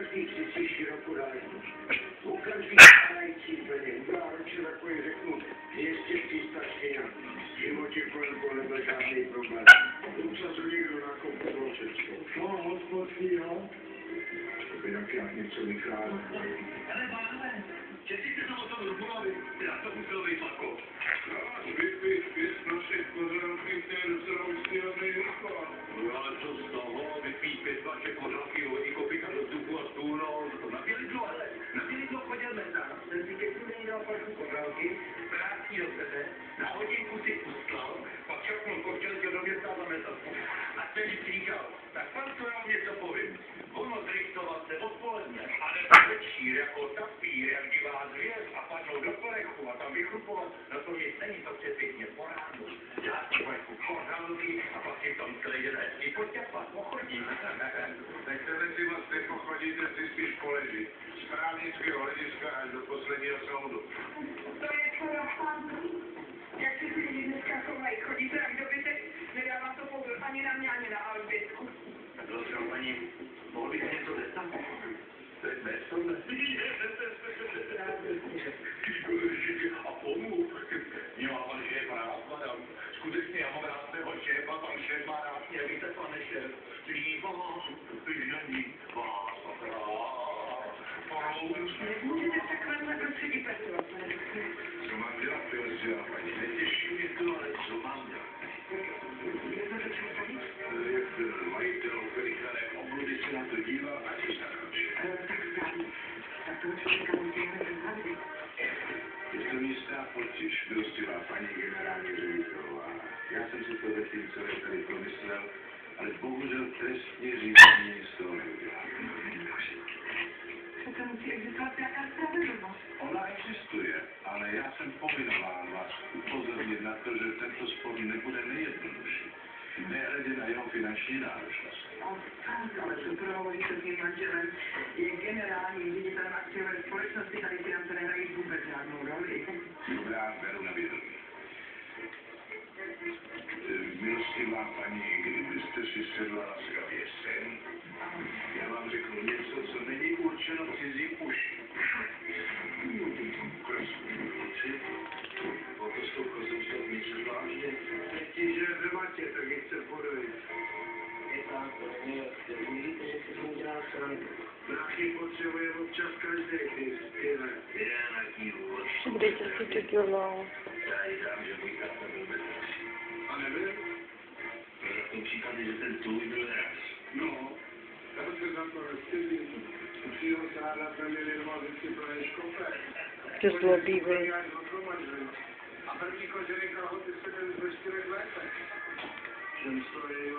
každý přeci širokorážný. U každý starající plně. Já ročně takový řeknu 200-300 stěňat. V životě kolem nebyl žádný problém. Občas ho někdo nakoupil všecko. No, moc jo. To by tak jak něco vychází. Ale pánové, Češi se tam o tom domluvili. Já to musel být Mako. Vypít našich kořálky, to je docela úsměvný východ. No ale co z toho? Vypít 5 vaše kořálky, hodí kopika do vzduchu a stůlnout. Na Bělidlo chodil Mezar, ten si ke studení dal parku kořálky, vrátí do sebe, na hodinku si ustlal, pak čapnul koštělky do města za Mezarku. A ten říkal, tak pan to já něco povím. Ono zrichtovat se odpoledne, ale večír jako tapír, jak divá zvěř a padnou do porechu a tam vychrupovat, na to nic není, to chce pěkně po ránu. Já si vašku kořálky a pak si tam celý den hezky poťapat, pochodím. Nechceme si vlastně pochodit, si spíš poležit. Z právnického hlediska až do posledního soudu. To je charakterní. Jak si lidi dneska chovají, chodíte jak dobytek, nedává to pozor ani na mě, ani na Albětku. Prosím, paní, mohl bych něco zeptat? To je bez tohle. A pomůž. Mě má pan šéf rád, madam. Skutečně, já mám rád svého šéfa, pan šéf má rád mě, víte, pane šéf. Žení vás Můžete takhle prostředí pracovat, pane doktor. Co mám dělat, Pilsila, paní? Netěší mě to, ale co mám dělat? Jak ten majitel operichané obludy se na to dívá a co se nakoče? Tak správně. Tak to člověka musíme zazvít. Je to místná potíž, milostivá paní generální ředitelová. Já jsem si to zatím celé tady promyslel, ale bohužel trestní řízení z toho neudělá. To musí existovat nějaká spravedlnost. Ona existuje, ale já jsem povinován vás upozornit na to, že tento spor nebude nejjednodušší. Nehledě na jeho finanční náročnost. Ale Šuprovovi se svým manželem je generálním ředitelem akciové společnosti, tady si nám to nehrají vůbec žádnou roli. Dobrá, beru na vědomí. Milostivá paní, kdybyste si sedla laskavě sem, já vám řeknu něco, co není určeno cizím uši. Krásný Otostovko jsem se myslí vážně. Že v matě, tak je chce podojit. Je tak, vidíte, že se mu dělá srandu. Prachy potřebuje občas každý, ty style. Já na dílu. Kde si to dělal? Já jí dám, že můj táta byl bezpečný. A nevím? Ale v tom případě, že ten tvůj byl raz. No, já se za to nestydím. Musího sádat na mě doma vždycky plné škope. To zlobivý. A první kožený kalhoty se ten ve 4 letech. Čím stojí,